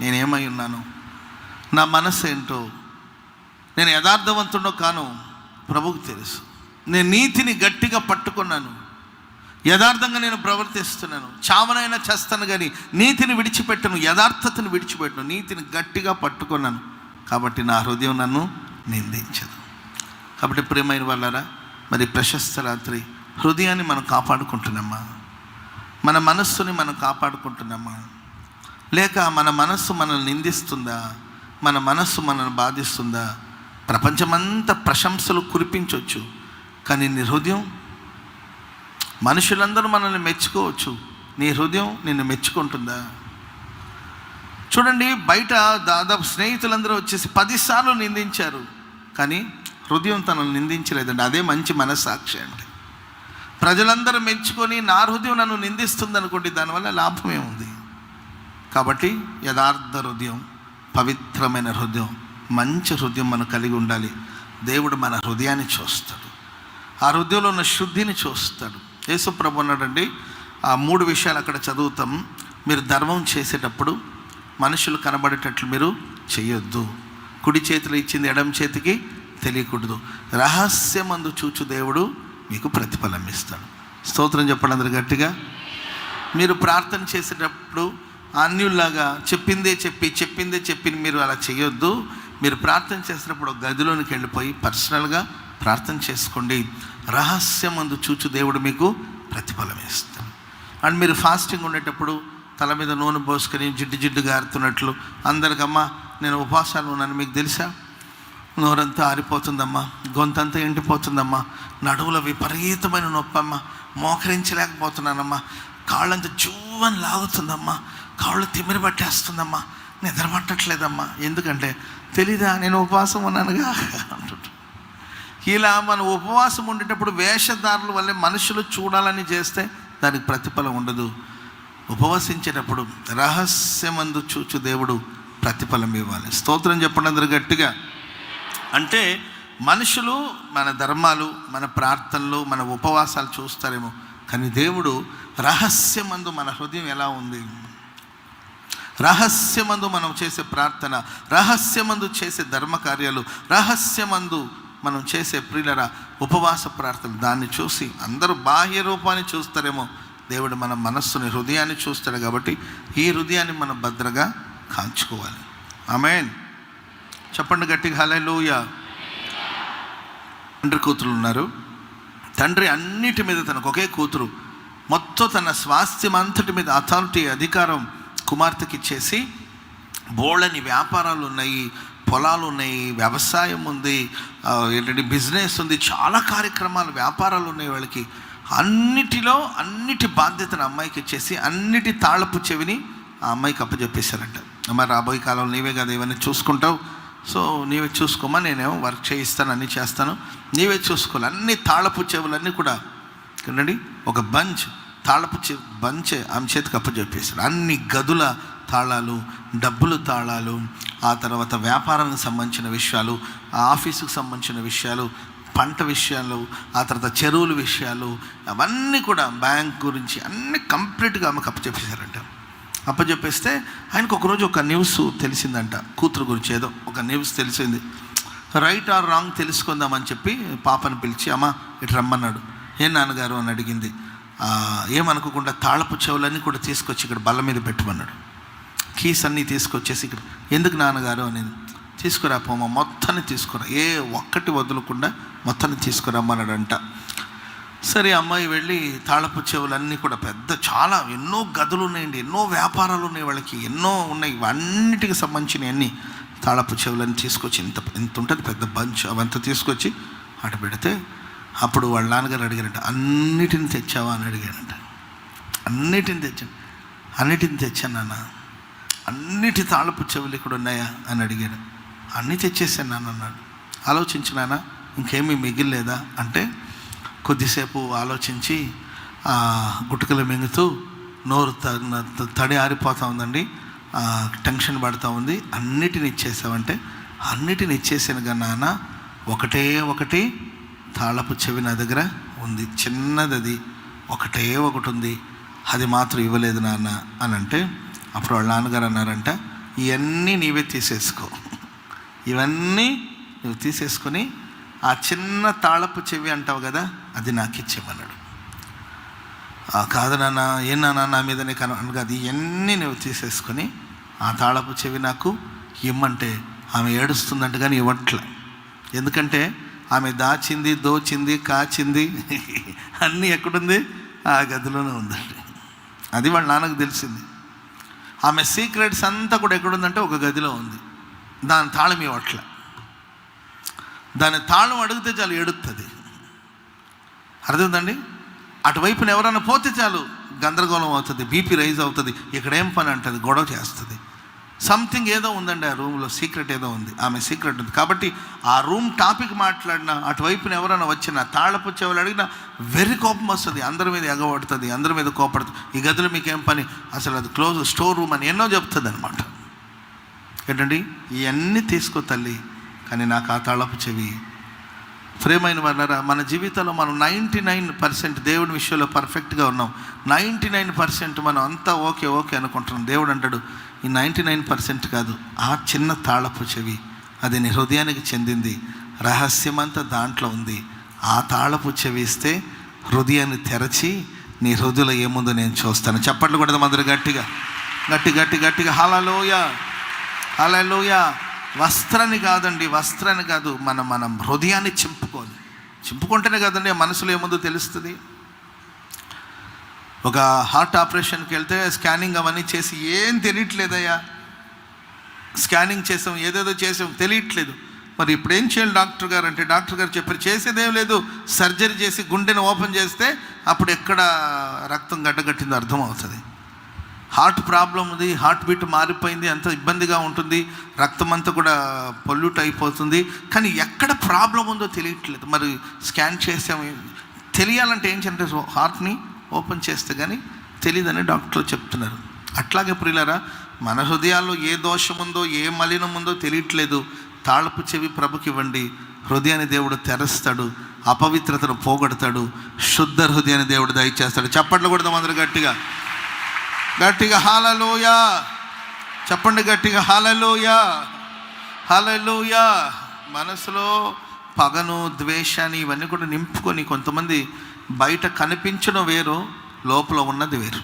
నేనేమై ఉన్నాను, నా మనసు ఏంటో, నేను యథార్థవంతుడో కాను ప్రభువుకు తెలుసు. నేను నీతిని గట్టిగా పట్టుకున్నాను, యథార్థంగా నేను ప్రవర్తిస్తున్నాను. చావనైనా చేస్తాను కానీ నీతిని విడిచిపెట్టను, యథార్థతను విడిచిపెట్టను. నీతిని గట్టిగా పట్టుకున్నాను కాబట్టి నా హృదయం నన్ను నిందించదు. కాబట్టి ప్రియమైన వాళ్ళారా, మరి ప్రశస్త రాత్రి హృదయాన్ని మనం కాపాడుకుంటున్నామా? మన మనస్సుని మనం కాపాడుకుంటున్నామా? లేక మన మనస్సు మనల్ని నిందిస్తుందా? మన మనస్సు మనల్ని బాధిస్తుందా? ప్రపంచమంతా ప్రశంసలు కురిపించవచ్చు, కానీ నీ హృదయం, మనుషులందరూ మనల్ని మెచ్చుకోవచ్చు, నీ హృదయం నిన్ను మెచ్చుకుంటుందా? చూడండి, బయట దాదాపు స్నేహితులందరూ వచ్చేసి 10 సార్లు నిందించారు, కానీ హృదయం తనను నిందించలేదండి. అదే మంచి మనస్సాక్షి అంటే. ప్రజలందరూ మెచ్చుకొని నా హృదయం నన్ను నిందిస్తుంది అనుకోండి, దానివల్ల లాభం ఏముంది? కాబట్టి యథార్థ హృదయం, పవిత్రమైన హృదయం, మంచి హృదయం మనం కలిగి ఉండాలి. దేవుడు మన హృదయాన్ని చూస్తాడు, ఆ హృదయంలో ఉన్న శుద్ధిని చూస్తాడు. యేసు ప్రభు అన్నాడండి, ఆ 3 విషయాలు అక్కడ చదువుతాం. మీరు ధర్మం చేసేటప్పుడు మనుషులు కనబడేటట్లు మీరు చేయొద్దు. కుడి చేతిలో ఇచ్చింది ఎడమ చేతికి తెలియకూడదు. రహస్యమందు చూచు దేవుడు మీకు ప్రతిఫలం ఇస్తాడు. స్తోత్రం చెప్పండి అందరు గట్టిగా. మీరు ప్రార్థన చేసేటప్పుడు అన్యుల్లాగా చెప్పిందే చెప్పి మీరు అలా చేయొద్దు. మీరు ప్రార్థన చేసినప్పుడు గదిలోనికి వెళ్ళిపోయి పర్సనల్గా ప్రార్థన చేసుకోండి. రహస్యమందు చూచు దేవుడు మీకు ప్రతిఫలం ఇస్తాడు. అండ్ మీరు ఫాస్టింగ్ ఉండేటప్పుడు తల మీద నూనె పోసుకొని జిడ్డు గారుతున్నట్లు అందరికమ్మా నేను ఉపవాసాలు ఉన్నాను, మీకు తెలుసా, నోరంతా ఆరిపోతుందమ్మా, గొంతంతా ఎండిపోతుందమ్మా, నడువులో విపరీతమైన నొప్పమ్మా, మోకరించలేకపోతున్నానమ్మా, కాళ్ళంతా జూవని లాగుతుందమ్మా, కాళ్ళు తిమ్మిరి పట్టేస్తుందమ్మా, నిద్ర పట్టట్లేదమ్మా. ఎందుకంటే తెలీదా నేను ఉపవాసం ఉన్నానుగా అంటుంటాడు. ఇలా మనం ఉపవాసం ఉండేటప్పుడు వేషధారుల వల్లే మనుషులు చూడాలని చేస్తే దానికి ప్రతిఫలం ఉండదు. ఉపవసించేటప్పుడు రహస్యమందు చూచు దేవుడు ప్రతిఫలం ఇవ్వాలి. స్తోత్రం చెప్పండి అందరు గట్టిగా. అంటే మనుషులు మన ధర్మాలు, మన ప్రార్థనలు, మన ఉపవాసాలు చూస్తారేమో, కానీ దేవుడు రహస్యమందు మన హృదయం ఎలా ఉంది, రహస్యమందు మనం చేసే ప్రార్థన, రహస్యమందు చేసే ధర్మ కార్యాలు, రహస్యమందు మనం చేసే ప్రియులరా ఉపవాస ప్రార్థన, దాన్ని చూసి అందరూ బాహ్య రూపాన్ని చూస్తారేమో, దేవుడు మన మనస్సుని, హృదయాన్ని చూస్తాడు. కాబట్టి ఈ హృదయాన్ని మనం భద్రంగా కాంచుకోవాలి. ఆమేన్. చెప్పండి గట్టిగా హల్లెలూయా. తండ్రి కూతురు ఉన్నారు. తండ్రి అన్నిటి మీద తనకు ఒకే కూతురు, మొత్తం తన స్వాస్థ్యం అంతటి మీద అథారిటీ, అధికారం కుమార్తెకి ఇచ్చేసి బోళ్ళని వ్యాపారాలు ఉన్నాయి, పొలాలు ఉన్నాయి, వ్యవసాయం ఉంది, ఏంటంటే బిజినెస్ ఉంది, చాలా కార్యక్రమాలు, వ్యాపారాలు ఉన్నాయి వాళ్ళకి. అన్నిటి బాధ్యతను అమ్మాయికి ఇచ్చేసి అన్నిటి తాళపు చెవిని ఆ అమ్మాయికి అప్పచెప్పేశారంట. అమ్మ రాబోయే కాలంలో నీవే కదా ఇవన్నీ చూసుకుంటావు, సో నీవే చూసుకోమా, నేనేమో వర్క్ చేయిస్తాను, అన్నీ చేస్తాను, నీవే చూసుకోవాలి. అన్ని తాళపు చెవులన్నీ కూడా చూడండి, ఒక తాళపు బంచ్ ఆమె చేతికి అప్పచెప్పేశారు. అన్ని గదుల తాళాలు, డబ్బులు తాళాలు, ఆ తర్వాత వ్యాపారానికి సంబంధించిన విషయాలు, ఆఫీసుకు సంబంధించిన విషయాలు, పంట విషయాలు, ఆ తర్వాత చెరువుల విషయాలు, అవన్నీ కూడా బ్యాంక్ గురించి అన్నీ కంప్లీట్గా ఆమెకు అప్పచెప్పేశారంట. అప్పచెప్పేస్తే ఆయనకు ఒకరోజు ఒక న్యూస్ తెలిసిందంట, కూతురు గురించి ఏదో ఒక న్యూస్ తెలిసింది. రైట్ ఆర్ రాంగ్ తెలుసుకుందామని చెప్పి పాపను పిలిచి అమ్మ ఇటు రమ్మన్నాడు. ఏం నాన్నగారు అని అడిగింది. ఏమనుకోకుండా తాళపు చెవులన్నీ కూడా తీసుకొచ్చి ఇక్కడ బల్ల మీద పెట్టమన్నాడు. కీస్ అన్నీ తీసుకొచ్చేసి ఇక్కడ, ఎందుకు నాన్నగారు అని, తీసుకురా పోమా, మొత్తాన్ని తీసుకురా, ఏ ఒక్కటి వదలకుండా మొత్తాన్ని తీసుకురమ్మన్నాడంట. సరే అమ్మాయి వెళ్ళి తాళపు చెవులన్నీ కూడా చాలా ఎన్నో గదులు ఉన్నాయండి, ఎన్నో వ్యాపారాలు ఉన్నాయి వాళ్ళకి, ఎన్నో ఉన్నాయి, అన్నిటికి సంబంధించిన అన్ని తాళపు చెవులన్నీ తీసుకొచ్చి ఇంత ఉంటుంది పెద్ద బంచ్, అవంతా తీసుకొచ్చి అటు పెడితే అప్పుడు వాళ్ళ నాన్నగారు అడిగారంట, అన్నిటిని తెచ్చావా అని అడిగారంట. అన్నిటిని తెచ్చాను నాన్న, అన్నిటి తాళపు చెవులు ఇక్కడ ఉన్నాయా అని అడిగాడు. అన్నీ తెచ్చేసాను నాన్న అన్నాడు. ఆలోచించినానా ఇంకేమీ మిగిలిలేదా అంటే, కొద్దిసేపు ఆలోచించి గుట్టుకలు మింగుతూ నోరు తడి ఆరిపోతూ ఉందండి, టెన్షన్ పడుతూ ఉంది. అన్నిటిని ఇచ్చేసావంటే, అన్నిటిని ఇచ్చేసాను కదా నాన్న, ఒకటి తాళపు చెవి నా దగ్గర ఉంది, చిన్నది, అది ఒకటి ఉంది, అది మాత్రం ఇవ్వలేదు నాన్న అని అంటే, అప్పుడు వాళ్ళ నాన్నగారు అన్నారంట, ఇవన్నీ నీవే తీసేసుకో, ఇవన్నీ నువ్వు తీసేసుకొని ఆ చిన్న తాళపు చెవి అంటావు కదా, అది నాకు ఇచ్చేమన్నాడు. కాదు నాన్న, ఏ నాన్న నా మీదనే కను కాదు, ఇవన్నీ నువ్వు తీసేసుకొని ఆ తాళపు చెవి నాకు ఇమ్మంటే ఆమె ఏడుస్తుందంట, కానీ ఇవ్వట్లే. ఎందుకంటే ఆమె దాచింది, దోచింది, కాచింది అన్నీ ఎక్కడుంది? ఆ గదిలోనే ఉందండి. అది వాళ్ళ నాన్నకు తెలిసింది. ఆమె సీక్రెట్స్ అంతా కూడా ఎక్కడుందంటే ఒక గదిలో ఉంది. దాని తాళం ఇవ్వట్లే. దాని తాళం అడిగితే చాలు ఏడుస్తుంది. అర్థమైందండి? అటువైపున ఎవరైనా పోతే చాలు గందరగోళం అవుతుంది, బీపీ రైజ్ అవుతుంది, ఇక్కడేం పని అంటుంది, గొడవ చేస్తుంది. సంథింగ్ ఏదో ఉందండి ఆ రూమ్లో, సీక్రెట్ ఏదో ఉంది, ఆమె సీక్రెట్ ఉంది. కాబట్టి ఆ రూమ్ టాపిక్ మాట్లాడినా, అటువైపున ఎవరైనా వచ్చినా, తాళపు చెవులు అడిగినా వెర్రి కోపం వస్తుంది, అందరి మీద ఎగబడుతుంది, అందరి మీద కోపడుతుంది. ఈ గదిలో మీకేం పని, అసలు అది క్లోజ్ స్టోర్ రూమ్ అని ఎన్నో చెప్తుంది అనమాట. ఏంటండి, ఇవన్నీ తీసుకో తల్లి, కానీ నాకు ఆ తాళపు చెవి. ప్రేమైన వాళ్ళరా, మన జీవితంలో మనం 99% దేవుడి విషయంలో పర్ఫెక్ట్గా ఉన్నాం. 99% మనం అంతా ఓకే అనుకుంటున్నాం. దేవుడు అంటాడు, ఈ 99% కాదు, ఆ చిన్న తాళపు చెవి, అది నీ హృదయానికి చెందింది, రహస్యమంతా దాంట్లో ఉంది. ఆ తాళపు చెవి ఇస్తే హృదయాన్ని తెరచి నీ హృదయంలో ఏముందో నేను చూస్తాను. చప్పట్లు కూడా అందరూ గట్టిగా గట్టిగా హల్లెలూయా హల్లెలూయా. వస్త్రాన్ని కాదు, మనం హృదయాన్ని చింపుకోవాలి. చింపుకుంటేనే కదండి మనసులో ఏముందో తెలుస్తుంది. ఒక హార్ట్ ఆపరేషన్కి వెళ్తే స్కానింగ్ అవన్నీ చేసి ఏం తెలియట్లేదయ్యా, స్కానింగ్ చేసాం, ఏదేదో చేసాం, తెలియట్లేదు. మరి ఇప్పుడు ఏం చేయాలి డాక్టర్ గారు అంటే, డాక్టర్ గారు చెప్పారు చేసేదేం లేదు, సర్జరీ చేసి గుండెని ఓపెన్ చేస్తే అప్పుడు ఎక్కడ రక్తం గడ్డగట్టిందో అర్థమవుతుంది. హార్ట్ ప్రాబ్లం ఉంది, హార్ట్ బీట్ మారిపోయింది, అంత ఇబ్బందిగా ఉంటుంది, రక్తం అంతా కూడా పొల్యూట్ అయిపోతుంది, కానీ ఎక్కడ ప్రాబ్లం ఉందో తెలియట్లేదు. మరి స్కాన్ చేసాము, తెలియాలంటే ఏం చేయాలంటే హార్ట్ని ఓపెన్ చేస్తే కానీ తెలియదని డాక్టర్లు చెప్తున్నారు. అట్లాగే ప్రియులారా, మన హృదయాల్లో ఏ దోషం ఉందో, ఏ మలినం ఉందో తెలియట్లేదు. తాళపు చెవి ప్రభుకి ఇవ్వండి, హృదయాన్ని దేవుడు తెరుస్తాడు, అపవిత్రతను పోగొడతాడు, శుద్ధ హృదయాన్ని దేవుడు దయచేస్తాడు. చప్పట్లు కొడదాం అందరూ గట్టిగా హల్లెలూయా చెప్పండి, గట్టిగా హల్లెలూయా హల్లెలూయా. మనసులో పగను, ద్వేషాన్ని ఇవన్నీ కూడా నింపుకొని కొంతమంది బయట కనిపించడం వేరు, లోపల ఉన్నది వేరు.